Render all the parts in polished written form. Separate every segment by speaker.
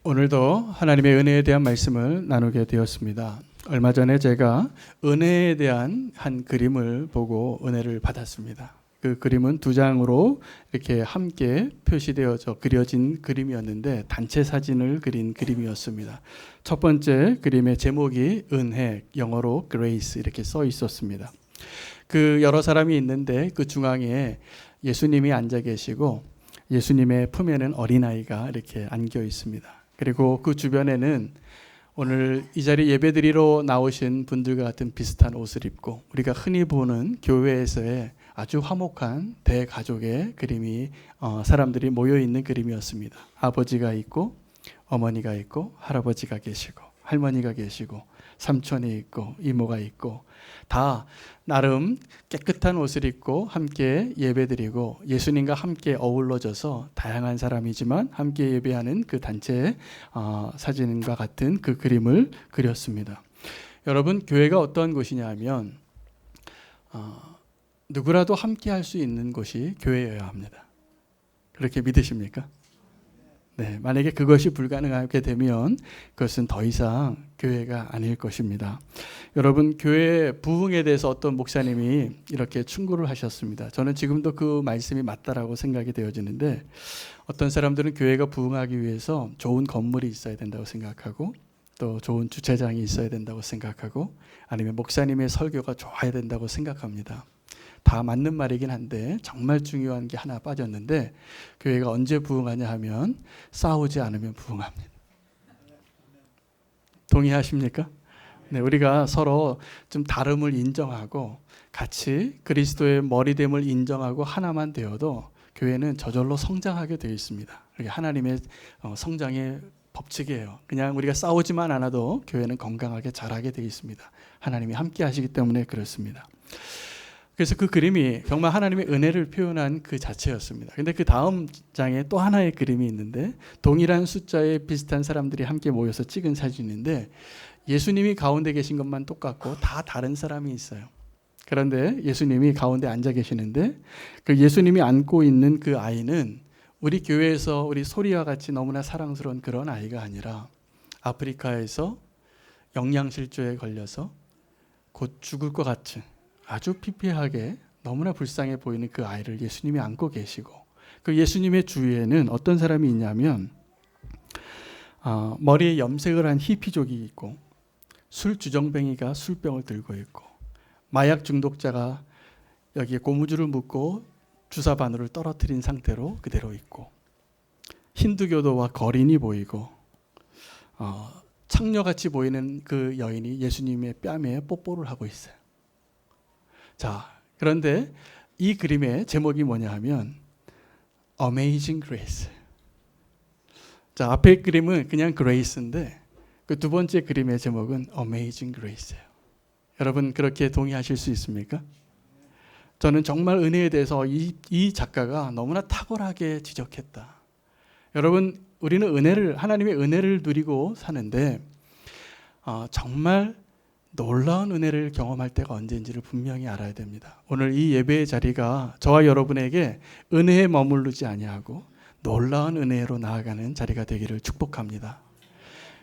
Speaker 1: 오늘도 하나님의 은혜에 대한 말씀을 나누게 되었습니다. 얼마 전에 제가 은혜에 대한 한 그림을 보고 은혜를 받았습니다. 그 그림은 두 장으로 이렇게 함께 표시되어져 그려진 그림이었는데 단체 사진을 그린 그림이었습니다. 첫 번째 그림의 제목이 은혜, 영어로 grace 이렇게 써 있었습니다. 그 여러 사람이 있는데 그 중앙에 예수님이 앉아 계시고 예수님의 품에는 어린아이가 이렇게 안겨 있습니다. 그리고 그 주변에는 오늘 이 자리 예배드리러 나오신 분들과 같은 비슷한 옷을 입고 우리가 흔히 보는 교회에서의 아주 화목한 대가족의 그림이 사람들이 모여있는 그림이었습니다. 아버지가 있고 어머니가 있고 할아버지가 계시고 할머니가 계시고 삼촌이 있고 이모가 있고 다 나름 깨끗한 옷을 입고 함께 예배드리고 예수님과 함께 어우러져서 다양한 사람이지만 함께 예배하는 그 단체 사진과 같은 그 그림을 그렸습니다. 여러분, 교회가 어떤 곳이냐 하면 누구라도 함께 할 수 있는 곳이 교회여야 합니다. 그렇게 믿으십니까? 네, 만약에 그것이 불가능하게 되면 그것은 더 이상 교회가 아닐 것입니다. 여러분, 교회 부흥에 대해서 어떤 목사님이 이렇게 충고를 하셨습니다. 저는 지금도 그 말씀이 맞다라고 생각이 되어지는데 어떤 사람들은 교회가 부흥하기 위해서 좋은 건물이 있어야 된다고 생각하고 또 좋은 주차장이 있어야 된다고 생각하고 아니면 목사님의 설교가 좋아야 된다고 생각합니다. 다 맞는 말이긴 한데 정말 중요한 게 하나 빠졌는데 교회가 언제 부흥하냐 하면 싸우지 않으면 부흥합니다. 동의하십니까? 네, 우리가 서로 좀 다름을 인정하고 같이 그리스도의 머리됨을 인정하고 하나만 되어도 교회는 저절로 성장하게 되어 있습니다. 이게 하나님의 성장의 법칙이에요. 그냥 우리가 싸우지만 않아도 교회는 건강하게 자라게 되어 있습니다. 하나님이 함께 하시기 때문에 그렇습니다. 그래서 그 그림이 정말 하나님의 은혜를 표현한 그 자체였습니다. 근데 그 다음 장에 또 하나의 그림이 있는데 동일한 숫자에 비슷한 사람들이 함께 모여서 찍은 사진인데 예수님이 가운데 계신 것만 똑같고 다 다른 사람이 있어요. 그런데 예수님이 가운데 앉아 계시는데 그 예수님이 안고 있는 그 아이는 우리 교회에서 우리 소리와 같이 너무나 사랑스러운 그런 아이가 아니라 아프리카에서 영양실조에 걸려서 곧 죽을 것 같은 아주 피폐하게 너무나 불쌍해 보이는 그 아이를 예수님이 안고 계시고 그 예수님의 주위에는 어떤 사람이 있냐면 머리에 염색을 한 히피족이 있고 술 주정뱅이가 술병을 들고 있고 마약 중독자가 여기에 고무줄을 묶고 주사 바늘을 떨어뜨린 상태로 그대로 있고 힌두교도와 거린이 보이고 창녀같이 보이는 그 여인이 예수님의 뺨에 뽀뽀를 하고 있어요. 자, 그런데 이 그림의 제목이 뭐냐 하면 Amazing Grace. 자, 앞에 그림은 그냥 Grace인데 그 두 번째 그림의 제목은 Amazing Grace예요. 여러분 그렇게 동의하실 수 있습니까? 저는 정말 은혜에 대해서 이 작가가 너무나 탁월하게 지적했다. 여러분, 우리는 하나님의 은혜를 누리고 사는데 정말 놀라운 은혜를 경험할 때가 언제인지를 분명히 알아야 됩니다. 오늘 이 예배의 자리가 저와 여러분에게 은혜에 머무르지 아니하고 놀라운 은혜로 나아가는 자리가 되기를 축복합니다.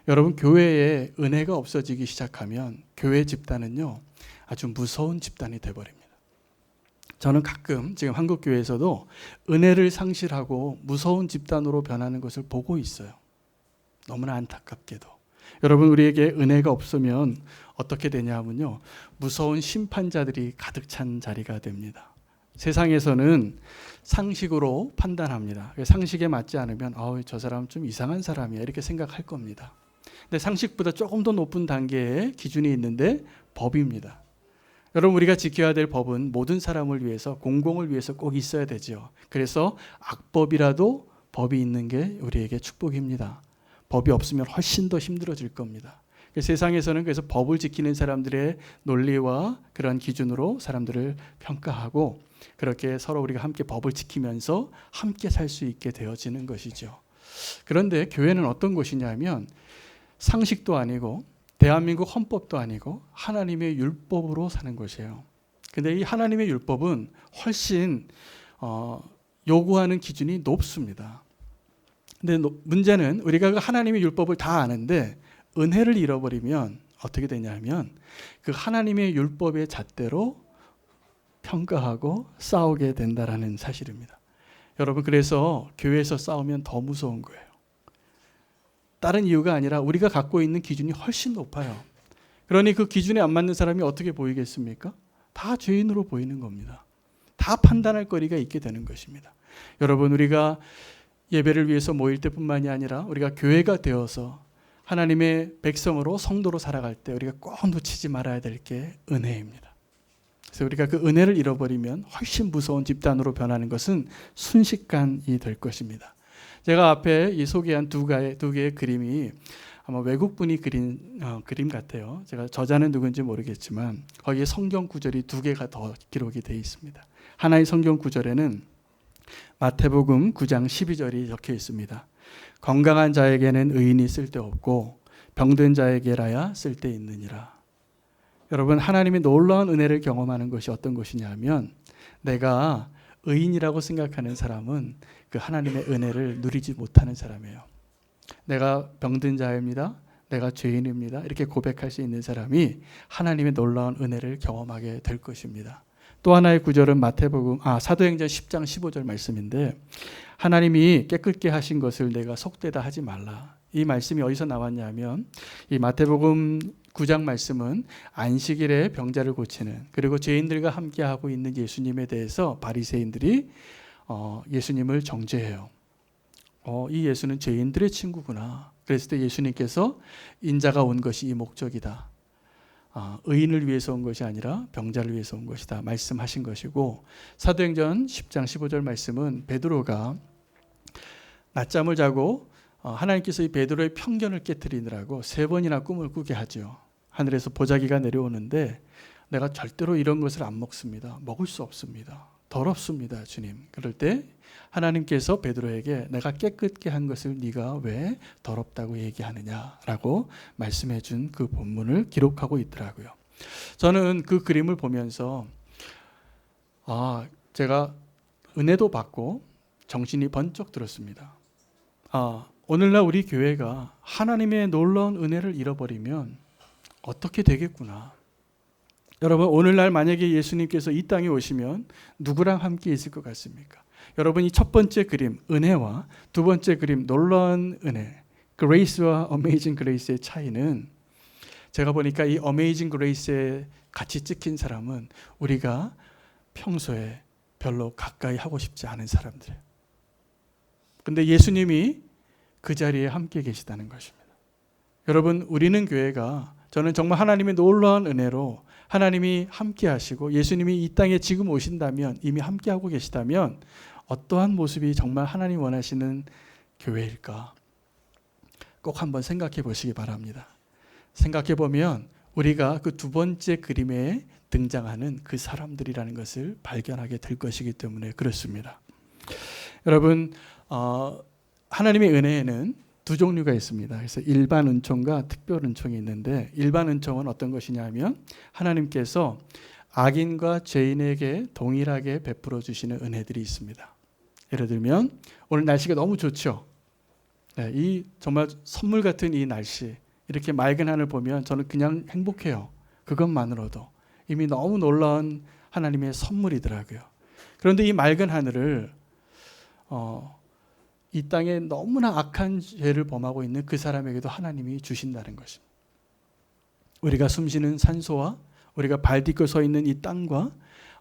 Speaker 1: 여러분, 교회에 은혜가 없어지기 시작하면 교회 집단은요 아주 무서운 집단이 되어버립니다. 저는 가끔 지금 한국교회에서도 은혜를 상실하고 무서운 집단으로 변하는 것을 보고 있어요. 너무나 안타깝게도. 여러분, 우리에게 은혜가 없으면 어떻게 되냐면요 무서운 심판자들이 가득 찬 자리가 됩니다. 세상에서는 상식으로 판단합니다. 상식에 맞지 않으면 저 사람은 좀 이상한 사람이야 이렇게 생각할 겁니다. 근데 상식보다 조금 더 높은 단계의 기준이 있는데 법입니다. 여러분, 우리가 지켜야 될 법은 모든 사람을 위해서 공공을 위해서 꼭 있어야 되죠. 그래서 악법이라도 법이 있는 게 우리에게 축복입니다. 법이 없으면 훨씬 더 힘들어질 겁니다. 세상에서는 그래서 법을 지키는 사람들의 논리와 그런 기준으로 사람들을 평가하고 그렇게 서로 우리가 함께 법을 지키면서 함께 살 수 있게 되어지는 것이죠. 그런데 교회는 어떤 곳이냐면 상식도 아니고 대한민국 헌법도 아니고 하나님의 율법으로 사는 곳이에요. 근데 이 하나님의 율법은 훨씬 요구하는 기준이 높습니다. 근데 문제는 우리가 그 하나님의 율법을 다 아는데 은혜를 잃어버리면 어떻게 되냐면 그 하나님의 율법의 잣대로 평가하고 싸우게 된다라는 사실입니다. 여러분, 그래서 교회에서 싸우면 더 무서운 거예요. 다른 이유가 아니라 우리가 갖고 있는 기준이 훨씬 높아요. 그러니 그 기준에 안 맞는 사람이 어떻게 보이겠습니까? 다 죄인으로 보이는 겁니다. 다 판단할 거리가 있게 되는 것입니다. 여러분, 우리가 예배를 위해서 모일 때뿐만이 아니라 우리가 교회가 되어서 하나님의 백성으로 성도로 살아갈 때 우리가 꼭 놓치지 말아야 될 게 은혜입니다. 그래서 우리가 그 은혜를 잃어버리면 훨씬 무서운 집단으로 변하는 것은 순식간이 될 것입니다. 제가 앞에 이 소개한 두 개의 그림이 아마 외국분이 그린 그림 같아요. 제가 저자는 누군지 모르겠지만 거기에 성경 구절이 두 개가 더 기록이 되어 있습니다. 하나의 성경 구절에는 마태복음 9장 12절이 적혀 있습니다. 건강한 자에게는 의인이 쓸데없고 병든 자에게라야 쓸데있느니라. 여러분, 하나님의 놀라운 은혜를 경험하는 것이 어떤 것이냐면 내가 의인이라고 생각하는 사람은 그 하나님의 은혜를 누리지 못하는 사람이에요. 내가 병든 자입니다. 내가 죄인입니다. 이렇게 고백할 수 있는 사람이 하나님의 놀라운 은혜를 경험하게 될 것입니다. 또 하나의 구절은 사도행전 10장 15절 말씀인데 하나님이 깨끗게 하신 것을 내가 속되다 하지 말라. 이 말씀이 어디서 나왔냐면 이 마태복음 9장 말씀은 안식일에 병자를 고치는 그리고 죄인들과 함께하고 있는 예수님에 대해서 바리새인들이 예수님을 정죄해요. 이 예수는 죄인들의 친구구나. 그랬을 때 예수님께서 인자가 온 것이 이 목적이다. 의인을 위해서 온 것이 아니라 병자를 위해서 온 것이다 말씀하신 것이고, 사도행전 10장 15절 말씀은 베드로가 낮잠을 자고 하나님께서 이 베드로의 편견을 깨트리느라고 3번이나 꿈을 꾸게 하죠. 하늘에서 보자기가 내려오는데 내가 절대로 이런 것을 안 먹습니다. 먹을 수 없습니다. 더럽습니다, 주님. 그럴 때 하나님께서 베드로에게 내가 깨끗게 한 것을 네가 왜 더럽다고 얘기하느냐라고 말씀해 준 그 본문을 기록하고 있더라고요. 저는 그 그림을 보면서 제가 은혜도 받고 정신이 번쩍 들었습니다. 오늘날 우리 교회가 하나님의 놀라운 은혜를 잃어버리면 어떻게 되겠구나. 여러분, 오늘날 만약에 예수님께서 이 땅에 오시면 누구랑 함께 있을 것 같습니까? 여러분, 이 첫 번째 그림 은혜와 두 번째 그림 놀라운 은혜, 그레이스와 어메이징 그레이스의 차이는 제가 보니까 이 어메이징 그레이스에 같이 찍힌 사람은 우리가 평소에 별로 가까이 하고 싶지 않은 사람들이에요. 근데 예수님이 그 자리에 함께 계시다는 것입니다. 여러분, 우리는 교회가 저는 정말 하나님의 놀라운 은혜로 하나님이 함께 하시고 예수님이 이 땅에 지금 오신다면, 이미 함께 하고 계시다면 어떠한 모습이 정말 하나님 원하시는 교회일까? 꼭 한번 생각해 보시기 바랍니다. 생각해 보면 우리가 그 두 번째 그림에 등장하는 그 사람들이라는 것을 발견하게 될 것이기 때문에 그렇습니다. 여러분, 하나님의 은혜에는 두 종류가 있습니다. 그래서 일반 은총과 특별 은총이 있는데, 일반 은총은 어떤 것이냐면 하나님께서 악인과 죄인에게 동일하게 베풀어 주시는 은혜들이 있습니다. 예를 들면 오늘 날씨가 너무 좋죠. 이 정말 선물 같은 이 날씨, 이렇게 맑은 하늘 보면 저는 그냥 행복해요. 그것만으로도 이미 너무 놀라운 하나님의 선물이더라고요. 그런데 이 맑은 하늘을 이 땅에 너무나 악한 죄를 범하고 있는 그 사람에게도 하나님이 주신다는 것입니다. 우리가 숨쉬는 산소와 우리가 발 딛고 서 있는 이 땅과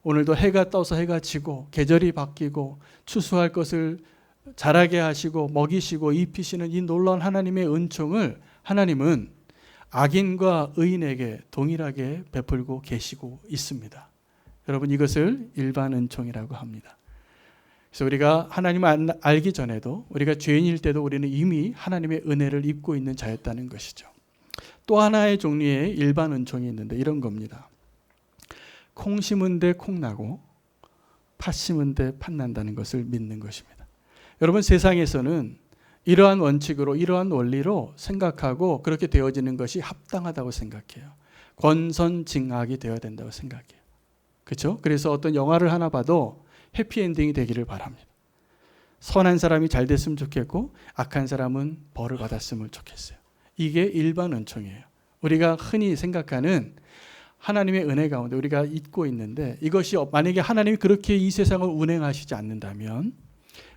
Speaker 1: 오늘도 해가 떠서 해가 지고 계절이 바뀌고 추수할 것을 자라게 하시고 먹이시고 입히시는 이 놀라운 하나님의 은총을 하나님은 악인과 의인에게 동일하게 베풀고 계시고 있습니다. 여러분, 이것을 일반 은총이라고 합니다. 그래서 우리가 하나님을 알기 전에도, 우리가 죄인일 때도 우리는 이미 하나님의 은혜를 입고 있는 자였다는 것이죠. 또 하나의 종류의 일반 은총이 있는데 이런 겁니다. 콩 심은 데 콩 나고 팥 심은 데 팥 난다는 것을 믿는 것입니다. 여러분, 세상에서는 이러한 원칙으로, 이러한 원리로 생각하고 그렇게 되어지는 것이 합당하다고 생각해요. 권선징악이 되어야 된다고 생각해요. 그렇죠? 그래서 어떤 영화를 하나 봐도 해피엔딩이 되기를 바랍니다. 선한 사람이 잘 됐으면 좋겠고 악한 사람은 벌을 받았으면 좋겠어요. 이게 일반 은총이에요. 우리가 흔히 생각하는 하나님의 은혜 가운데 우리가 잊고 있는데, 이것이 만약에 하나님이 그렇게 이 세상을 운행하시지 않는다면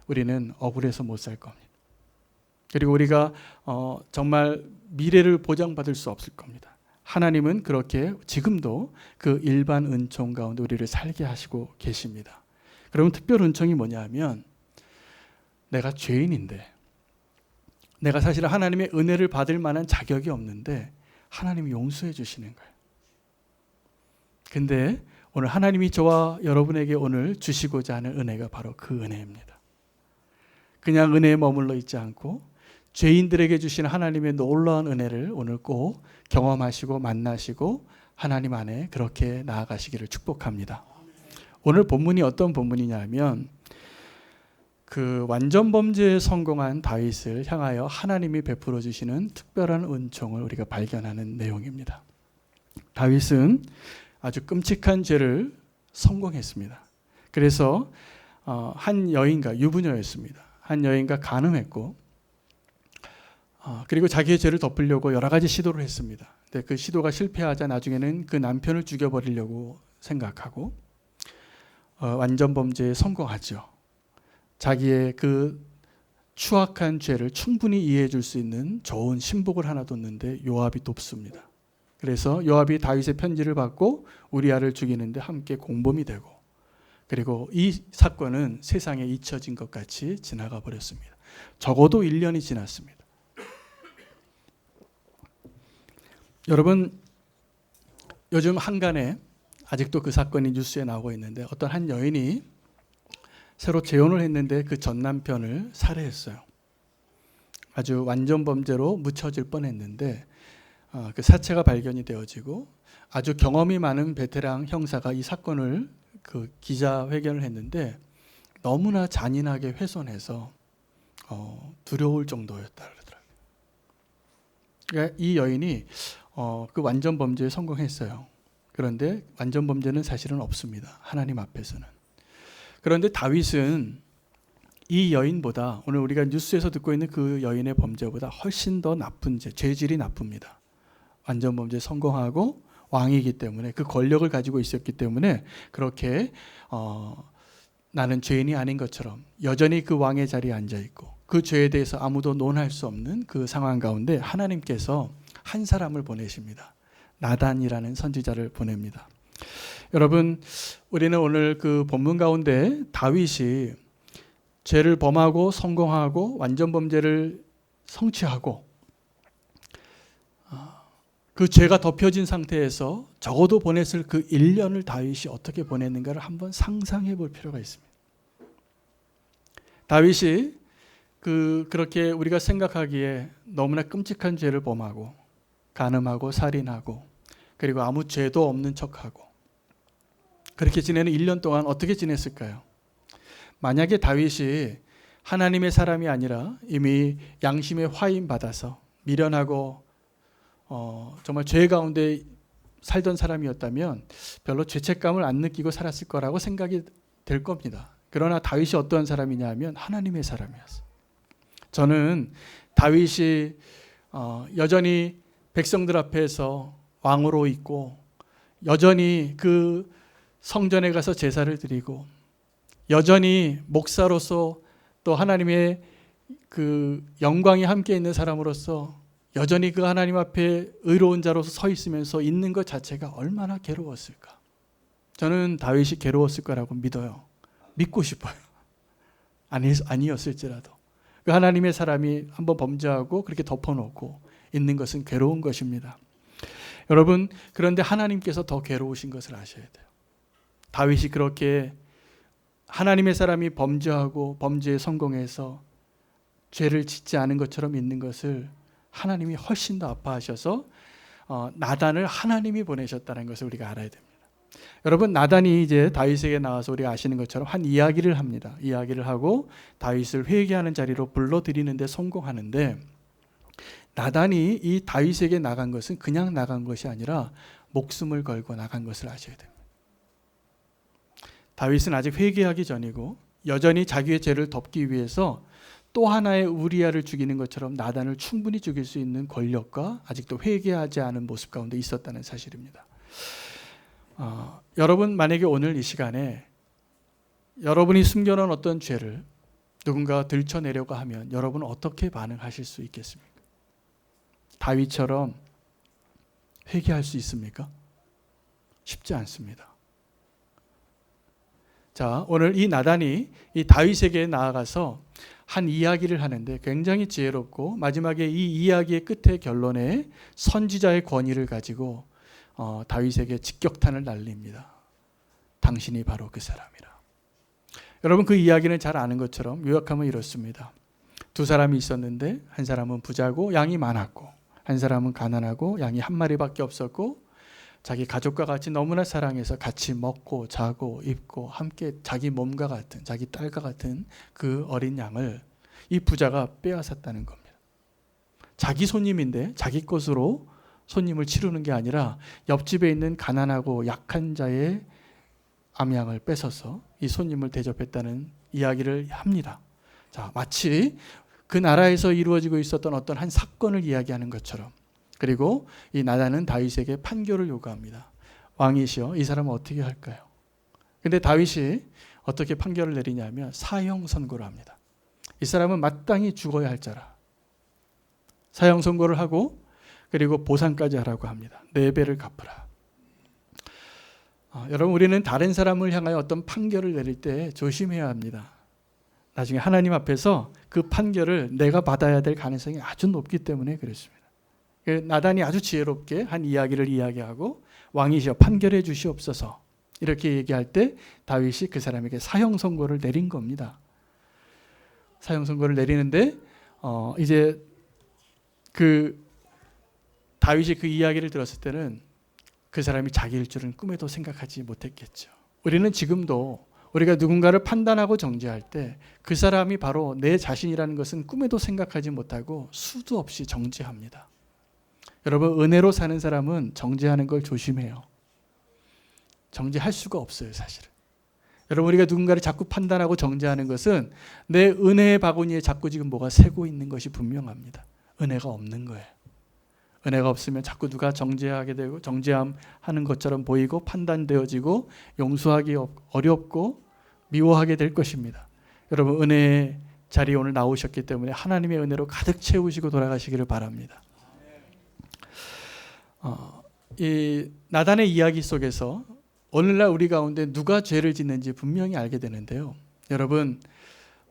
Speaker 1: 우리는 억울해서 못 살 겁니다. 그리고 우리가 정말 미래를 보장받을 수 없을 겁니다. 하나님은 그렇게 지금도 그 일반 은총 가운데 우리를 살게 하시고 계십니다. 그러면 특별 은총이 뭐냐 하면, 내가 죄인인데, 내가 사실 하나님의 은혜를 받을 만한 자격이 없는데 하나님이 용서해 주시는 거예요. 근데 오늘 하나님이 저와 여러분에게 오늘 주시고자 하는 은혜가 바로 그 은혜입니다. 그냥 은혜에 머물러 있지 않고 죄인들에게 주시는 하나님의 놀라운 은혜를 오늘 꼭 경험하시고 만나시고 하나님 안에 그렇게 나아가시기를 축복합니다. 오늘 본문이 어떤 본문이냐 하면, 그 완전 범죄에 성공한 다윗을 향하여 하나님이 베풀어 주시는 특별한 은총을 우리가 발견하는 내용입니다. 다윗은 아주 끔찍한 죄를 성공했습니다. 그래서 한 여인과 유부녀였습니다. 한 여인과 간음했고, 그리고 자기의 죄를 덮으려고 여러 가지 시도를 했습니다. 근데 그 시도가 실패하자 나중에는 그 남편을 죽여버리려고 생각하고 완전 범죄에 성공하죠. 자기의 그 추악한 죄를 충분히 이해해 줄 수 있는 좋은 신복을 하나 뒀는데 요압이 돕습니다. 그래서 요압이 다윗의 편지를 받고 우리아를 죽이는데 함께 공범이 되고, 그리고 이 사건은 세상에 잊혀진 것 같이 지나가 버렸습니다. 적어도 1년이 지났습니다. 여러분, 요즘 한간에 아직도 그 사건이 뉴스에 나오고 있는데, 어떤 한 여인이 새로 재혼을 했는데 그 전 남편을 살해했어요. 아주 완전 범죄로 묻혀질 뻔했는데 그 사체가 발견이 되어지고, 아주 경험이 많은 베테랑 형사가 이 사건을 그 기자회견을 했는데 너무나 잔인하게 훼손해서 두려울 정도였다 그러더라고요. 그러니까 이 여인이 그 완전 범죄에 성공했어요. 그런데 완전 범죄는 사실은 없습니다. 하나님 앞에서는. 그런데 다윗은 이 여인보다, 오늘 우리가 뉴스에서 듣고 있는 그 여인의 범죄보다 훨씬 더 나쁜 죄질이 나쁩니다. 완전 범죄에 성공하고 왕이기 때문에, 그 권력을 가지고 있었기 때문에 그렇게 나는 죄인이 아닌 것처럼 여전히 그 왕의 자리에 앉아있고, 그 죄에 대해서 아무도 논할 수 없는 그 상황 가운데 하나님께서 한 사람을 보내십니다. 나단이라는 선지자를 보냅니다. 여러분, 우리는 오늘 그 본문 가운데 다윗이 죄를 범하고 성공하고 완전 범죄를 성취하고 그 죄가 덮여진 상태에서 적어도 보냈을 그 1년을 다윗이 어떻게 보냈는가를 한번 상상해 볼 필요가 있습니다. 다윗이 그렇게 우리가 생각하기에 너무나 끔찍한 죄를 범하고 간음하고 살인하고 그리고 아무 죄도 없는 척하고 그렇게 지내는 1년 동안 어떻게 지냈을까요? 만약에 다윗이 하나님의 사람이 아니라 이미 양심의 화인 받아서 미련하고 정말 죄 가운데 살던 사람이었다면 별로 죄책감을 안 느끼고 살았을 거라고 생각이 될 겁니다. 그러나 다윗이 어떠한 사람이냐 하면 하나님의 사람이었어요. 저는 다윗이 여전히 백성들 앞에서 왕으로 있고 여전히 그 성전에 가서 제사를 드리고 여전히 목사로서 또 하나님의 그 영광이 함께 있는 사람으로서 여전히 그 하나님 앞에 의로운 자로서 서 있으면서 있는 것 자체가 얼마나 괴로웠을까. 저는 다윗이 괴로웠을 거라고 믿어요. 믿고 싶어요. 아니었을지라도 그 하나님의 사람이 한번 범죄하고 그렇게 덮어놓고 있는 것은 괴로운 것입니다. 여러분, 그런데 하나님께서 더 괴로우신 것을 아셔야 돼요. 다윗이 그렇게 하나님의 사람이 범죄하고 범죄에 성공해서 죄를 짓지 않은 것처럼 있는 것을 하나님이 훨씬 더 아파하셔서 나단을 하나님이 보내셨다는 것을 우리가 알아야 됩니다. 여러분, 나단이 이제 다윗에게 나와서 우리가 아시는 것처럼 한 이야기를 합니다. 이야기를 하고 다윗을 회개하는 자리로 불러들이는데 성공하는데, 나단이 이 다윗에게 나간 것은 그냥 나간 것이 아니라 목숨을 걸고 나간 것을 아셔야 됩니다. 다윗은 아직 회개하기 전이고 여전히 자기의 죄를 덮기 위해서 또 하나의 우리아를 죽이는 것처럼 나단을 충분히 죽일 수 있는 권력과 아직도 회개하지 않은 모습 가운데 있었다는 사실입니다. 여러분 만약에 오늘 이 시간에 여러분이 숨겨놓은 어떤 죄를 누군가가 들춰내려고 하면 여러분은 어떻게 반응하실 수 있겠습니까? 다윗처럼 회개할 수 있습니까? 쉽지 않습니다. 자, 오늘 이 나단이 이 다윗에게 나아가서 한 이야기를 하는데 굉장히 지혜롭고 마지막에 이 이야기의 끝의 결론에 선지자의 권위를 가지고 다윗에게 직격탄을 날립니다. 당신이 바로 그 사람이라. 여러분 그 이야기는 잘 아는 것처럼 요약하면 이렇습니다. 두 사람이 있었는데 한 사람은 부자고 양이 많았고 한 사람은 가난하고 양이 한 마리밖에 없었고 자기 가족과 같이 너무나 사랑해서 같이 먹고 자고 입고 함께 자기 몸과 같은 자기 딸과 같은 그 어린 양을 이 부자가 빼앗았다는 겁니다. 자기 손님인데 자기 것으로 손님을 치르는 게 아니라 옆집에 있는 가난하고 약한 자의 암양을 뺏어서 이 손님을 대접했다는 이야기를 합니다. 자, 마치 그 나라에서 이루어지고 있었던 어떤 한 사건을 이야기하는 것처럼. 그리고 이 나단은 다윗에게 판결을 요구합니다. 왕이시여, 이 사람은 어떻게 할까요? 근데 다윗이 어떻게 판결을 내리냐면 사형 선고를 합니다. 이 사람은 마땅히 죽어야 할 자라. 사형 선고를 하고 그리고 보상까지 하라고 합니다. 4배를 갚으라. 여러분 우리는 다른 사람을 향하여 어떤 판결을 내릴 때 조심해야 합니다. 나중에 하나님 앞에서 그 판결을 내가 받아야 될 가능성이 아주 높기 때문에 그렇습니다. 나단이 아주 지혜롭게 한 이야기를 이야기하고 왕이시여 판결해 주시옵소서 이렇게 얘기할 때 다윗이 그 사람에게 사형 선고를 내린 겁니다. 사형 선고를 내리는데 이제 그 다윗이 그 이야기를 들었을 때는 그 사람이 자기일 줄은 꿈에도 생각하지 못했겠죠. 우리는 지금도 우리가 누군가를 판단하고 정죄할 때 그 사람이 바로 내 자신이라는 것은 꿈에도 생각하지 못하고 수도 없이 정죄합니다. 여러분 은혜로 사는 사람은 정죄하는 걸 조심해요. 정죄할 수가 없어요, 사실은. 여러분 우리가 누군가를 자꾸 판단하고 정죄하는 것은 내 은혜의 바구니에 자꾸 지금 뭐가 새고 있는 것이 분명합니다. 은혜가 없는 거예요. 은혜가 없으면 자꾸 누가 정죄하게 되고 정죄하는 것처럼 보이고 판단되어지고 용서하기 어렵고 미워하게 될 것입니다. 여러분 은혜의 자리에 오늘 나오셨기 때문에 하나님의 은혜로 가득 채우시고 돌아가시기를 바랍니다. 이 나단의 이야기 속에서 오늘날 우리 가운데 누가 죄를 짓는지 분명히 알게 되는데요. 여러분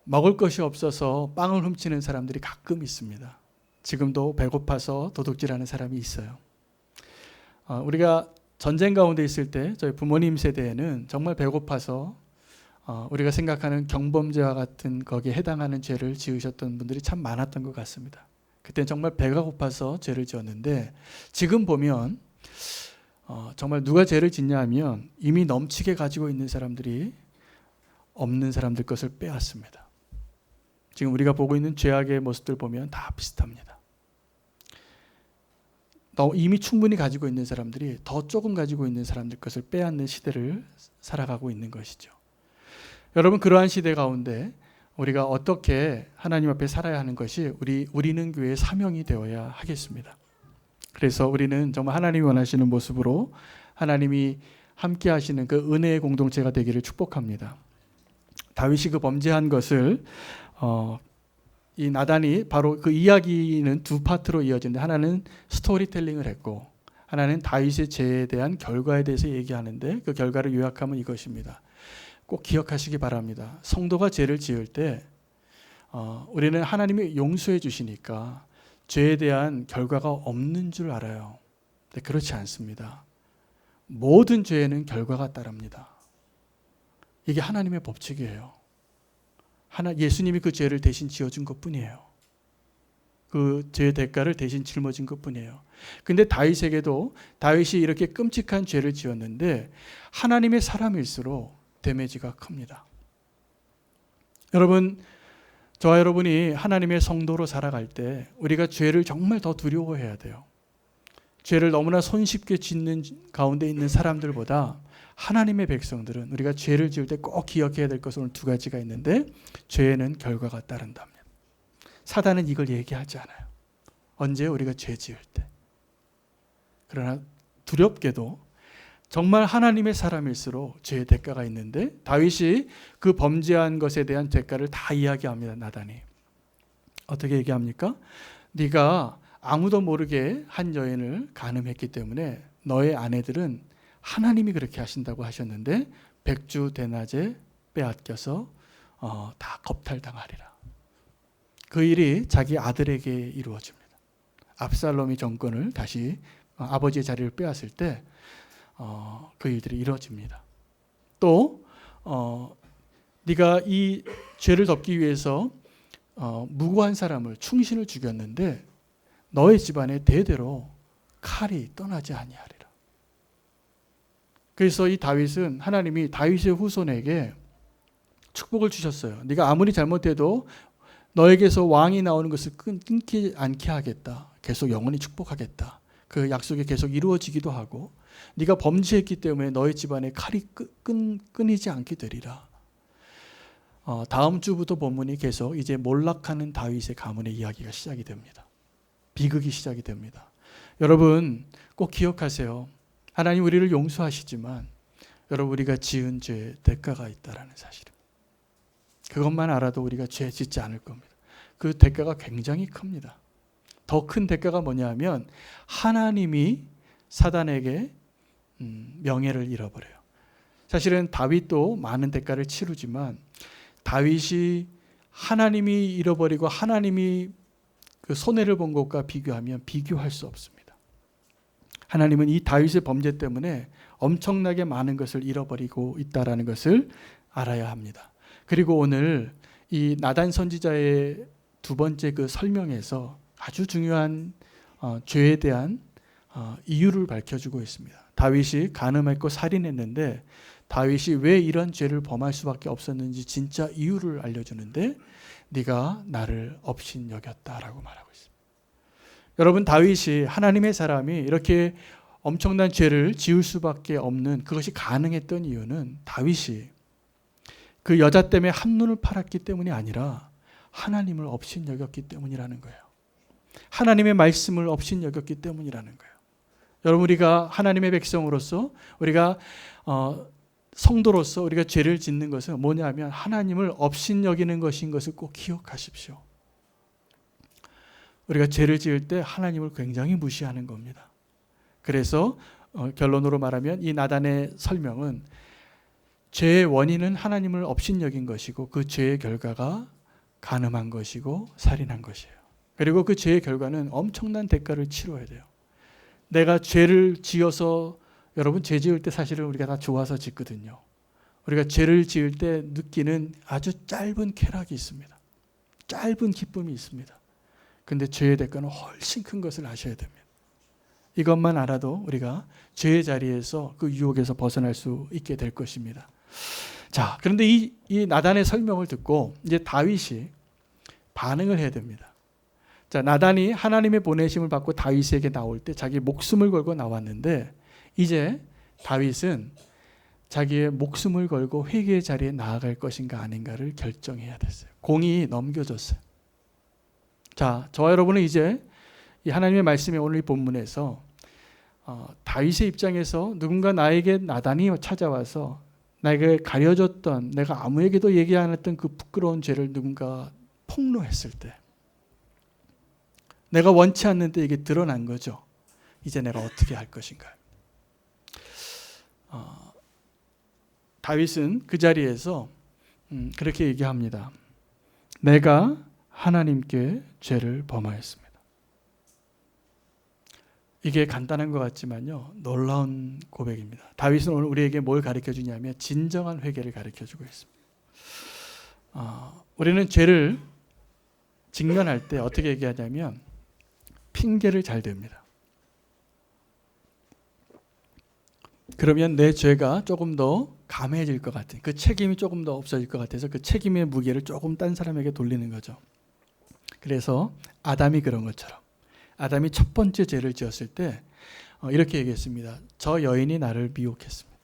Speaker 1: 먹을 것이 없어서 빵을 훔치는 사람들이 가끔 있습니다. 지금도 배고파서 도둑질하는 사람이 있어요. 우리가 전쟁 가운데 있을 때 저희 부모님 세대에는 정말 배고파서 우리가 생각하는 경범죄와 같은 거기에 해당하는 죄를 지으셨던 분들이 참 많았던 것 같습니다. 그때는 정말 배가 고파서 죄를 지었는데 지금 보면 정말 누가 죄를 짓냐 하면 이미 넘치게 가지고 있는 사람들이 없는 사람들 것을 빼앗습니다. 지금 우리가 보고 있는 죄악의 모습들 보면 다 비슷합니다. 이미 충분히 가지고 있는 사람들이 더 조금 가지고 있는 사람들 것을 빼앗는 시대를 살아가고 있는 것이죠. 여러분 그러한 시대 가운데 우리가 어떻게 하나님 앞에 살아야 하는 것이 우리는 교회의 사명이 되어야 하겠습니다. 그래서 우리는 정말 하나님이 원하시는 모습으로 하나님이 함께 하시는 그 은혜의 공동체가 되기를 축복합니다. 다윗이 그 범죄한 것을 이 나단이 바로 그 이야기는 두 파트로 이어지는데 하나는 스토리텔링을 했고 하나는 다윗의 죄에 대한 결과에 대해서 얘기하는데 그 결과를 요약하면 이것입니다. 꼭 기억하시기 바랍니다. 성도가 죄를 지을 때 우리는 하나님이 용서해 주시니까 죄에 대한 결과가 없는 줄 알아요. 근데 그렇지 않습니다. 모든 죄에는 결과가 따릅니다. 이게 하나님의 법칙이에요. 예수님이 그 죄를 대신 지어준 것뿐이에요. 그 죄의 대가를 대신 짊어진 것뿐이에요. 근데 다윗에게도 다윗이 이렇게 끔찍한 죄를 지었는데 하나님의 사람일수록 데미지가 큽니다. 여러분, 저와 여러분이 하나님의 성도로 살아갈 때 우리가 죄를 정말 더 두려워해야 돼요. 죄를 너무나 손쉽게 짓는 가운데 있는 사람들보다 하나님의 백성들은 우리가 죄를 지을 때 꼭 기억해야 될 것은 오늘 두 가지가 있는데, 죄에는 결과가 따른답니다. 사단은 이걸 얘기하지 않아요. 언제? 우리가 죄 지을 때. 그러나 두렵게도 정말 하나님의 사람일수록 죄의 대가가 있는데, 다윗이 그 범죄한 것에 대한 대가를 다 이야기합니다. 나단이 어떻게 얘기합니까? 네가 아무도 모르게 한 여인을 간음했기 때문에 너의 아내들은 하나님이 그렇게 하신다고 하셨는데 백주 대낮에 빼앗겨서 다 겁탈당하리라. 그 일이 자기 아들에게 이루어집니다. 압살롬이 정권을 다시 아버지의 자리를 빼앗을 때 그 일들이 이루어집니다. 또 네가 이 죄를 덮기 위해서 무고한 사람을, 충신을 죽였는데 너의 집안에 대대로 칼이 떠나지 아니하리라. 그래서 이 다윗은, 하나님이 다윗의 후손에게 축복을 주셨어요. 네가 아무리 잘못해도 너에게서 왕이 나오는 것을 끊기 않게 하겠다. 계속 영원히 축복하겠다. 그 약속이 계속 이루어지기도 하고, 네가 범죄했기 때문에 너의 집안에 칼이 끊이지 않게 되리라. 다음 주부터 본문이 계속 이제 몰락하는 다윗의 가문의 이야기가 시작이 됩니다. 비극이 시작이 됩니다. 여러분 꼭 기억하세요. 하나님 우리를 용서하시지만 여러분 우리가 지은 죄의 대가가 있다는 사실입니다. 그것만 알아도 우리가 죄 짓지 않을 겁니다. 그 대가가 굉장히 큽니다. 더 큰 대가가 뭐냐 하면 하나님이 사단에게 명예를 잃어버려요. 사실은 다윗도 많은 대가를 치르지만 다윗이 하나님이 잃어버리고 하나님이 그 손해를 본 것과 비교하면 비교할 수 없습니다. 하나님은 이 다윗의 범죄 때문에 엄청나게 많은 것을 잃어버리고 있다는 것을 알아야 합니다. 그리고 오늘 이 나단 선지자의 두 번째 그 설명에서 아주 중요한 죄에 대한 이유를 밝혀주고 있습니다. 다윗이 간음했고 살인했는데 다윗이 왜 이런 죄를 범할 수밖에 없었는지 진짜 이유를 알려주는데, 네가 나를 업신여겼다라고 말하고 있습니다. 여러분 다윗이, 하나님의 사람이 이렇게 엄청난 죄를 지을 수밖에 없는, 그것이 가능했던 이유는 다윗이 그 여자 때문에 한눈을 팔았기 때문이 아니라 하나님을 업신여겼기 때문이라는 거예요. 하나님의 말씀을 업신여겼기 때문이라는 거예요. 여러분 우리가 하나님의 백성으로서, 우리가 성도로서 우리가 죄를 짓는 것은 뭐냐면 하나님을 업신여기는 것인 것을 꼭 기억하십시오. 우리가 죄를 지을 때 하나님을 굉장히 무시하는 겁니다. 그래서 결론으로 말하면 이 나단의 설명은 죄의 원인은 하나님을 업신여긴 것이고 그 죄의 결과가 간음한 것이고 살인한 것이에요. 그리고 그 죄의 결과는 엄청난 대가를 치러야 돼요. 내가 죄를 지어서, 여러분 죄 지을 때 사실은 우리가 다 좋아서 짓거든요. 우리가 죄를 지을 때 느끼는 아주 짧은 쾌락이 있습니다. 짧은 기쁨이 있습니다. 근데 죄의 대가는 훨씬 큰 것을 아셔야 됩니다. 이것만 알아도 우리가 죄의 자리에서 그 유혹에서 벗어날 수 있게 될 것입니다. 자, 그런데 이 나단의 설명을 듣고 이제 다윗이 반응을 해야 됩니다. 자, 나단이 하나님의 보내심을 받고 다윗에게 나올 때 자기 목숨을 걸고 나왔는데, 이제 다윗은 자기의 목숨을 걸고 회개의 자리에 나아갈 것인가 아닌가를 결정해야 됐어요. 공이 넘겨졌어요. 자, 저와 여러분은 이제 이 하나님의 말씀의 오늘 이 본문에서 다윗의 입장에서 누군가 나에게 나단이 찾아와서 나에게 가려졌던, 내가 아무에게도 얘기 안 했던 그 부끄러운 죄를 누군가 폭로했을 때, 내가 원치 않는데 이게 드러난 거죠. 이제 내가 어떻게 할 것인가. 다윗은 그 자리에서 그렇게 얘기합니다. 내가 하나님께 죄를 범하였습니다. 이게 간단한 것 같지만요, 놀라운 고백입니다. 다윗은 오늘 우리에게 뭘 가르쳐 주냐면 진정한 회개를 가르쳐 주고 있습니다. 우리는 죄를 직면할 때 어떻게 얘기하냐면 핑계를 잘 댑니다. 그러면 내 죄가 조금 더 감해질 것 같은, 그 책임이 조금 더 없어질 것 같아서 그 책임의 무게를 조금 딴 사람에게 돌리는 거죠. 그래서 아담이 그런 것처럼, 아담이 첫 번째 죄를 지었을 때 이렇게 얘기했습니다. 저 여인이 나를 미혹했습니다.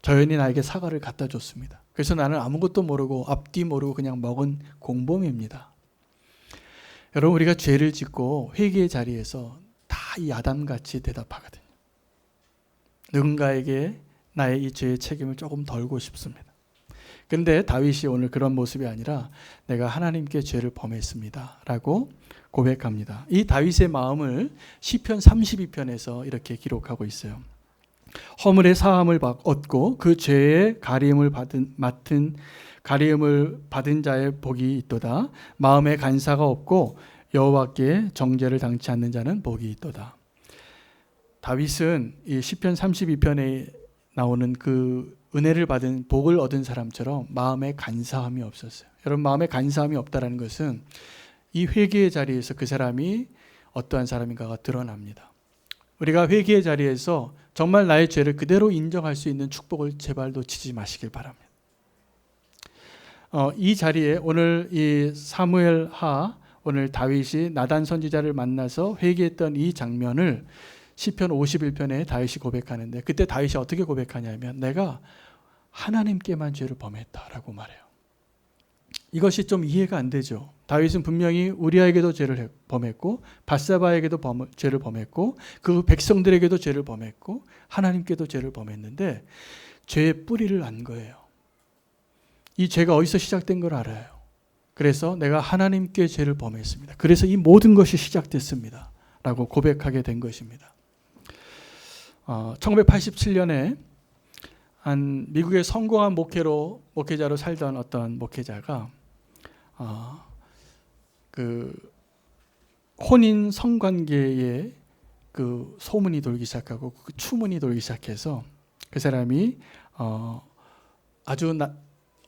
Speaker 1: 저 여인이 나에게 사과를 갖다 줬습니다. 그래서 나는 아무것도 모르고 앞뒤 모르고 그냥 먹은 공범입니다. 여러분, 우리가 죄를 짓고 회개의 자리에서 다 이 아담같이 대답하거든요. 누군가에게 나의 이 죄의 책임을 조금 덜고 싶습니다. 그런데 다윗이 오늘 그런 모습이 아니라 내가 하나님께 죄를 범했습니다 라고 고백합니다. 이 다윗의 마음을 시편 32편에서 이렇게 기록하고 있어요. 허물의 사함을 얻고 그 죄의 가리움을 받은 자의 복이 있도다. 마음에 간사가 없고 여호와께 정죄를 당치 않는 자는 복이 있도다. 다윗은 이 시편 32편에 나오는 그 은혜를 받은 복을 얻은 사람처럼 마음에 간사함이 없었어요. 여러분, 마음에 간사함이 없다는 것은 이 회개의 자리에서 그 사람이 어떠한 사람인가가 드러납니다. 우리가 회개의 자리에서 정말 나의 죄를 그대로 인정할 수 있는 축복을 제발 놓치지 마시길 바랍니다. 이 자리에 오늘 이 사무엘하, 오늘 다윗이 나단 선지자를 만나서 회개했던 이 장면을 시편 51편에 다윗이 고백하는데, 그때 다윗이 어떻게 고백하냐면 내가 하나님께만 죄를 범했다라고 말해요. 이것이 좀 이해가 안 되죠. 다윗은 분명히 우리아에게도 죄를 범했고 밧세바에게도 죄를 범했고 그 백성들에게도 죄를 범했고 하나님께도 죄를 범했는데 죄의 뿌리를 안 거예요. 이 죄가 어디서 시작된 걸 알아요. 그래서 내가 하나님께 죄를 범했습니다. 그래서 이 모든 것이 시작됐습니다 라고 고백하게 된 것입니다. 1987년에 한 미국의 성공한 목회자로 살던 어떤 목회자가 그 혼인 성관계에 그 소문이 돌기 시작하고 그 추문이 돌기 시작해서 그 사람이 아주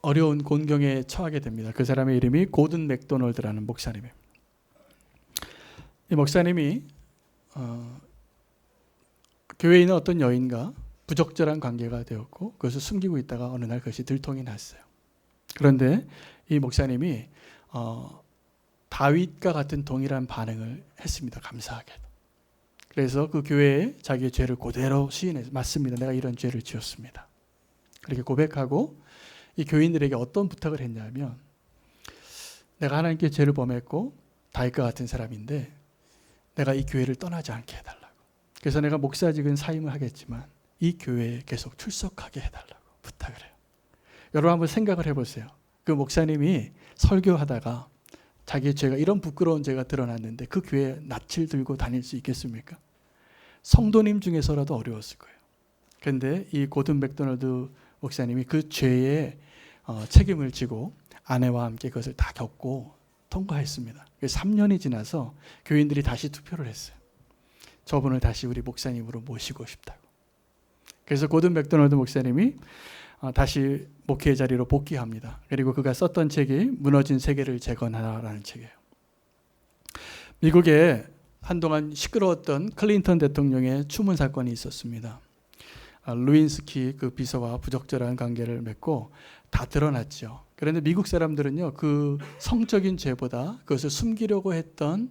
Speaker 1: 어려운 곤경에 처하게 됩니다. 그 사람의 이름이 고든 맥도널드라는 목사님이에요. 이 목사님이 교회에 있는 어떤 여인과 부적절한 관계가 되었고 그것을 숨기고 있다가 어느 날 그것이 들통이 났어요. 그런데 이 목사님이 다윗과 같은 동일한 반응을 했습니다. 감사하게도. 그래서 그 교회에 자기의 죄를 그대로 시인해서 맞습니다. 내가 이런 죄를 지었습니다. 그렇게 고백하고 이 교인들에게 어떤 부탁을 했냐면 내가 하나님께 죄를 범했고 다윗과 같은 사람인데 내가 이 교회를 떠나지 않게 해달라고. 그래서 내가 목사직은 사임을 하겠지만 이 교회에 계속 출석하게 해달라고 부탁을 해요. 여러분 한번 생각을 해보세요. 그 목사님이 설교하다가 자기의 죄가 이런 부끄러운 죄가 드러났는데 그 교회에 낯을 들고 다닐 수 있겠습니까? 성도님 중에서라도 어려웠을 거예요. 그런데 이 고든 맥도널드 목사님이 그 죄에 책임을 지고 아내와 함께 그것을 다 겪고 통과했습니다. 3년이 지나서 교인들이 다시 투표를 했어요. 저분을 다시 우리 목사님으로 모시고 싶다고. 그래서 고든 맥도널드 목사님이 다시 목회의 자리로 복귀합니다. 그리고 그가 썼던 책이 무너진 세계를 재건하라는 책이에요. 미국에 한동안 시끄러웠던 클린턴 대통령의 추문 사건이 있었습니다. 루인스키 그 비서와 부적절한 관계를 맺고 다 드러났죠. 그런데 미국 사람들은요, 그 성적인 죄보다 그것을 숨기려고 했던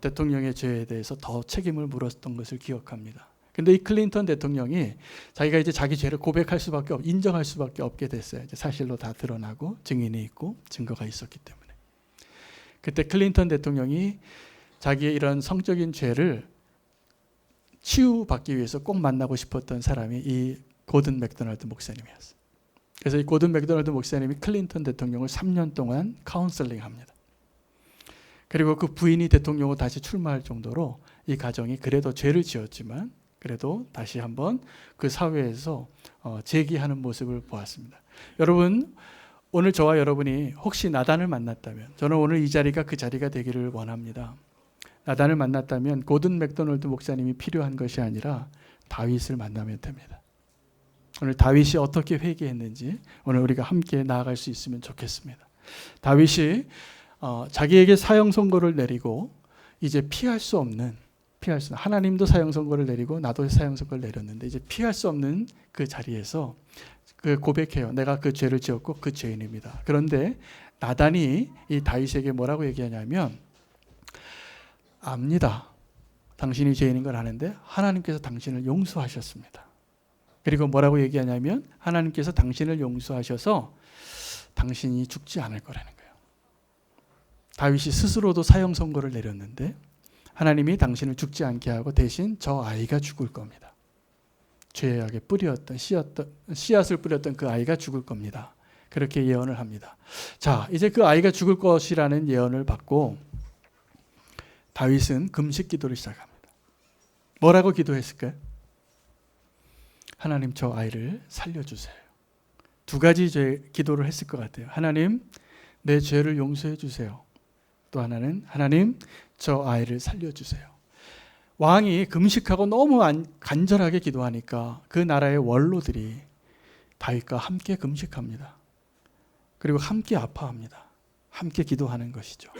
Speaker 1: 대통령의 죄에 대해서 더 책임을 물었던 것을 기억합니다. 근데 이 클린턴 대통령이 자기가 이제 자기 죄를 고백할 수밖에 인정할 수밖에 없게 됐어요. 이제 사실로 다 드러나고 증인이 있고 증거가 있었기 때문에. 그때 클린턴 대통령이 자기의 이런 성적인 죄를 치유받기 위해서 꼭 만나고 싶었던 사람이 이 고든 맥도널드 목사님이었어요. 그래서 이 고든 맥도널드 목사님이 클린턴 대통령을 3년 동안 카운슬링합니다. 그리고 그 부인이 대통령으로 다시 출마할 정도로 이 가정이 그래도 죄를 지었지만 그래도 다시 한번 그 사회에서 재기하는 모습을 보았습니다. 여러분, 오늘 저와 여러분이 혹시 나단을 만났다면 저는 오늘 이 자리가 그 자리가 되기를 원합니다. 나단을 만났다면 고든 맥도널드 목사님이 필요한 것이 아니라 다윗을 만나면 됩니다. 오늘 다윗이 어떻게 회개했는지 오늘 우리가 함께 나아갈 수 있으면 좋겠습니다. 다윗이 자기에게 사형 선고를 내리고 이제 피할 수 없는 하나님도 사형 선고를 내리고 나도 사형 선고를 내렸는데 이제 피할 수 없는 그 자리에서 그 고백해요. 내가 그 죄를 지었고 그 죄인입니다. 그런데 나단이 이 다윗에게 뭐라고 얘기하냐면 압니다. 당신이 죄인인 걸 아는데 하나님께서 당신을 용서하셨습니다. 그리고 뭐라고 얘기하냐면 하나님께서 당신을 용서하셔서 당신이 죽지 않을 거라는 거예요. 다윗이 스스로도 사형 선고를 내렸는데 하나님이 당신을 죽지 않게 하고 대신 저 아이가 죽을 겁니다. 죄악에 뿌렸던 씨앗을 뿌렸던 그 아이가 죽을 겁니다. 그렇게 예언을 합니다. 자, 이제 그 아이가 죽을 것이라는 예언을 받고 다윗은 금식 기도를 시작합니다. 뭐라고 기도했을까요? 하나님 저 아이를 살려주세요. 두 가지 기도를 했을 것 같아요. 하나님 내 죄를 용서해 주세요. 또 하나는 하나님 저 아이를 살려주세요. 왕이 금식하고 너무 간절하게 기도하니까 그 나라의 원로들이 다윗과 함께 금식합니다. 그리고 함께 아파합니다. 함께 기도하는 것이죠.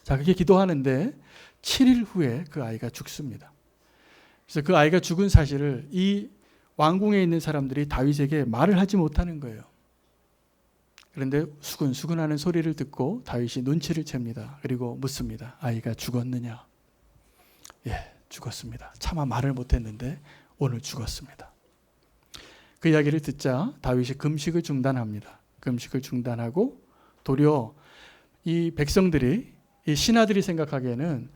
Speaker 1: 자, 그렇게 기도하는데 7일 후에 그 아이가 죽습니다. 그래서 그 아이가 죽은 사실을 이 왕궁에 있는 사람들이 다윗에게 말을 하지 못하는 거예요. 그런데 수근수근하는 소리를 듣고 다윗이 눈치를 챕니다. 그리고 묻습니다. 아이가 죽었느냐? 예, 죽었습니다. 차마 말을 못했는데 오늘 죽었습니다. 그 이야기를 듣자 다윗이 금식을 중단합니다. 금식을 중단하고 도리어 이 백성들이 이 신하들이 생각하기에는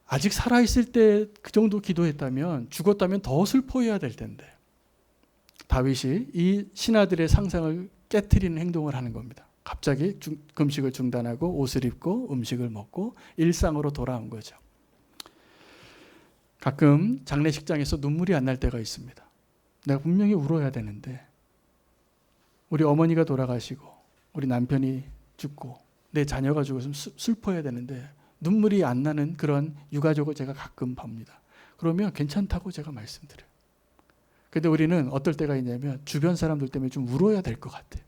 Speaker 1: 아직 살아있을 때 그 정도 기도했다면 죽었다면 더 슬퍼해야 될 텐데 다윗이 이 신하들의 상상을 깨트리는 행동을 하는 겁니다. 갑자기 금식을 중단하고 옷을 입고 음식을 먹고 일상으로 돌아온 거죠. 가끔 장례식장에서 눈물이 안 날 때가 있습니다. 내가 분명히 울어야 되는데 우리 어머니가 돌아가시고 우리 남편이 죽고 내 자녀가 죽어서 슬퍼해야 되는데 눈물이 안 나는 그런 유가족을 제가 가끔 봅니다. 그러면 괜찮다고 제가 말씀드려요. 근데 우리는 어떨 때가 있냐면 주변 사람들 때문에 좀 울어야 될 것 같아요.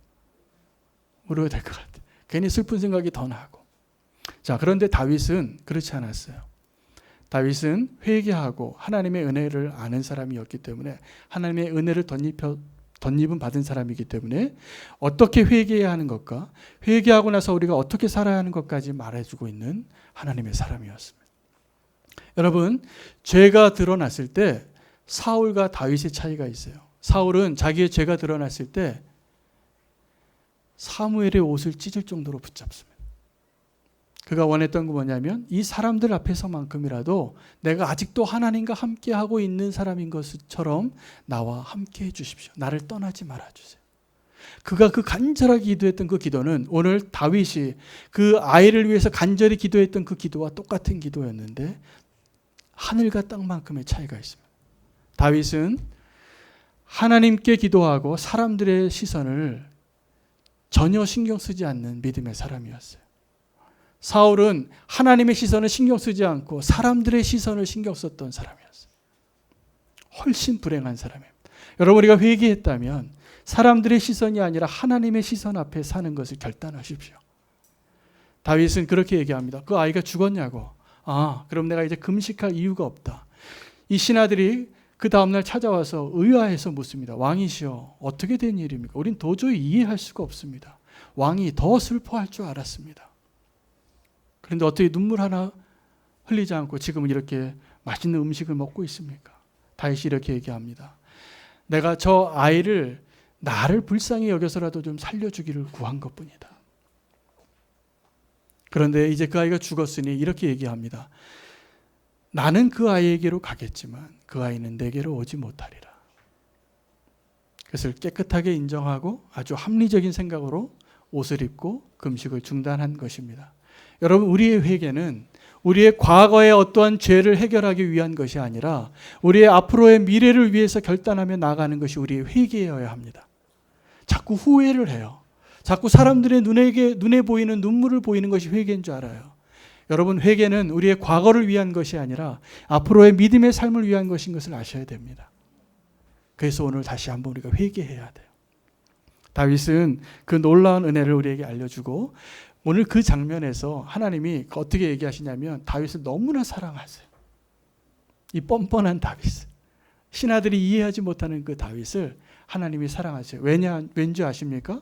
Speaker 1: 울어야 될 것 같아요. 괜히 슬픈 생각이 더 나고. 자, 그런데 다윗은 그렇지 않았어요. 다윗은 회개하고 하나님의 은혜를 아는 사람이었기 때문에 하나님의 은혜를 덧입은 받은 사람이기 때문에 어떻게 회개해야 하는 것과 회개하고 나서 우리가 어떻게 살아야 하는 것까지 말해주고 있는 하나님의 사람이었습니다. 여러분, 죄가 드러났을 때 사울과 다윗의 차이가 있어요. 사울은 자기의 죄가 드러났을 때 사무엘의 옷을 찢을 정도로 붙잡습니다. 그가 원했던 건 뭐냐면 이 사람들 앞에서만큼이라도 내가 아직도 하나님과 함께하고 있는 사람인 것처럼 나와 함께해 주십시오. 나를 떠나지 말아주세요. 그가 그 간절하게 기도했던 그 기도는 오늘 다윗이 그 아이를 위해서 간절히 기도했던 그 기도와 똑같은 기도였는데 하늘과 땅만큼의 차이가 있습니다. 다윗은 하나님께 기도하고 사람들의 시선을 전혀 신경 쓰지 않는 믿음의 사람이었어요. 사울은 하나님의 시선을 신경 쓰지 않고 사람들의 시선을 신경 썼던 사람이었어요. 훨씬 불행한 사람입니다. 여러분, 우리가 회개했다면 사람들의 시선이 아니라 하나님의 시선 앞에 사는 것을 결단하십시오. 다윗은 그렇게 얘기합니다. 그 아이가 죽었냐고. 그럼 내가 이제 금식할 이유가 없다. 이 신하들이 그 다음날 찾아와서 의아해서 묻습니다. 왕이시여, 어떻게 된 일입니까? 우린 도저히 이해할 수가 없습니다. 왕이 더 슬퍼할 줄 알았습니다. 그런데 어떻게 눈물 하나 흘리지 않고 지금은 이렇게 맛있는 음식을 먹고 있습니까? 다윗이 이렇게 얘기합니다. 내가 저 아이를 나를 불쌍히 여겨서라도 좀 살려주기를 구한 것뿐이다. 그런데 이제 그 아이가 죽었으니 이렇게 얘기합니다. 나는 그 아이에게로 가겠지만 그 아이는 내게로 오지 못하리라. 그것을 깨끗하게 인정하고 아주 합리적인 생각으로 옷을 입고 금식을 중단한 것입니다. 여러분, 우리의 회개는 우리의 과거의 어떠한 죄를 해결하기 위한 것이 아니라 우리의 앞으로의 미래를 위해서 결단하며 나아가는 것이 우리의 회개여야 합니다. 자꾸 후회를 해요. 자꾸 사람들의 눈에 보이는 눈물을 보이는 것이 회개인 줄 알아요. 여러분, 회개는 우리의 과거를 위한 것이 아니라 앞으로의 믿음의 삶을 위한 것인 것을 아셔야 됩니다. 그래서 오늘 다시 한번 우리가 회개해야 돼요. 다윗은 그 놀라운 은혜를 우리에게 알려주고 오늘 그 장면에서 하나님이 어떻게 얘기하시냐면 다윗을 너무나 사랑하세요. 이 뻔뻔한 다윗, 신하들이 이해하지 못하는 그 다윗을 하나님이 사랑하세요. 왠지 아십니까?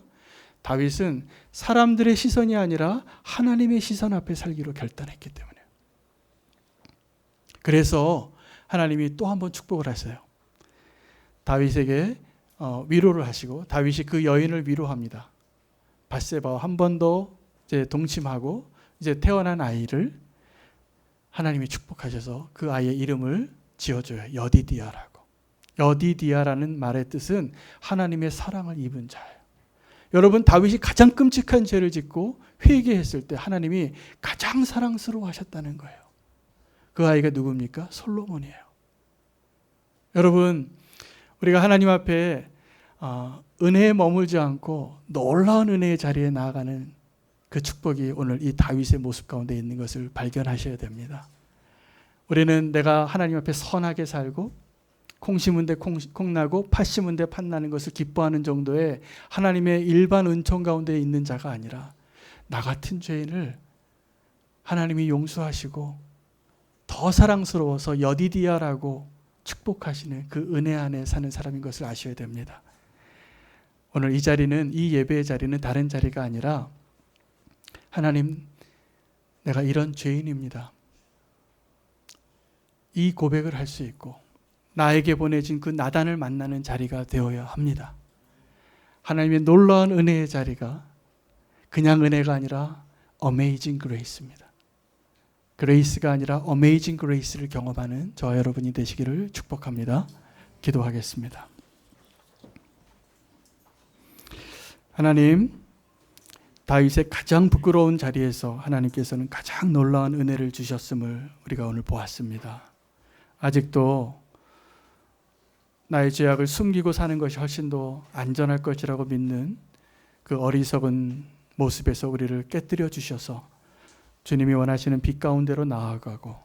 Speaker 1: 다윗은 사람들의 시선이 아니라 하나님의 시선 앞에 살기로 결단했기 때문에. 그래서 하나님이 또 한 번 축복을 하세요. 다윗에게 위로를 하시고 다윗이 그 여인을 위로합니다. 밧세바와 한 번 더 이제 동침하고 이제 태어난 아이를 하나님이 축복하셔서 그 아이의 이름을 지어줘요. 여디디아라고. 여디디아라는 말의 뜻은 하나님의 사랑을 입은 자예요. 여러분, 다윗이 가장 끔찍한 죄를 짓고 회개했을 때 하나님이 가장 사랑스러워하셨다는 거예요. 그 아이가 누굽니까? 솔로몬이에요. 여러분, 우리가 하나님 앞에 은혜에 머물지 않고 놀라운 은혜의 자리에 나아가는 그 축복이 오늘 이 다윗의 모습 가운데 있는 것을 발견하셔야 됩니다. 우리는 내가 하나님 앞에 선하게 살고 콩 심은 데 콩 나고 팥 심은 데 팥 나는 것을 기뻐하는 정도의 하나님의 일반 은총 가운데 있는 자가 아니라 나 같은 죄인을 하나님이 용서하시고 더 사랑스러워서 여디디아라고 축복하시는 그 은혜 안에 사는 사람인 것을 아셔야 됩니다. 오늘 이 자리는, 이 예배의 자리는 다른 자리가 아니라 하나님, 내가 이런 죄인입니다. 이 고백을 할 수 있고 나에게 보내진 그 나단을 만나는 자리가 되어야 합니다. 하나님의 놀라운 은혜의 자리가 그냥 은혜가 아니라 어메이징 그레이스입니다. 그레이스가 아니라 어메이징 그레이스를 경험하는 저와 여러분이 되시기를 축복합니다. 기도하겠습니다. 하나님, 다윗의 가장 부끄러운 자리에서 하나님께서는 가장 놀라운 은혜를 주셨음을 우리가 오늘 보았습니다. 아직도 나의 죄악을 숨기고 사는 것이 훨씬 더 안전할 것이라고 믿는 그 어리석은 모습에서 우리를 깨뜨려 주셔서 주님이 원하시는 빛 가운데로 나아가고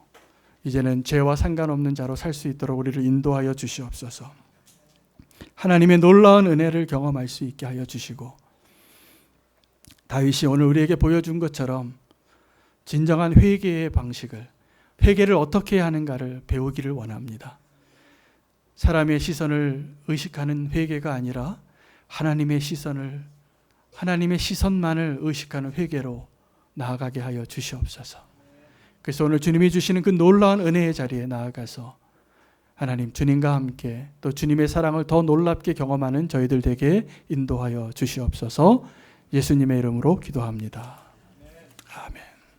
Speaker 1: 이제는 죄와 상관없는 자로 살 수 있도록 우리를 인도하여 주시옵소서. 하나님의 놀라운 은혜를 경험할 수 있게 하여 주시고 다윗이 오늘 우리에게 보여준 것처럼 진정한 회개의 방식을, 회개를 어떻게 해야 하는가를 배우기를 원합니다. 사람의 시선을 의식하는 회개가 아니라 하나님의 시선만을 의식하는 회개로 나아가게 하여 주시옵소서. 그래서 오늘 주님이 주시는 그 놀라운 은혜의 자리에 나아가서 하나님, 주님과 함께 또 주님의 사랑을 더 놀랍게 경험하는 저희들 되게 인도하여 주시옵소서. 예수님의 이름으로 기도합니다. 아멘.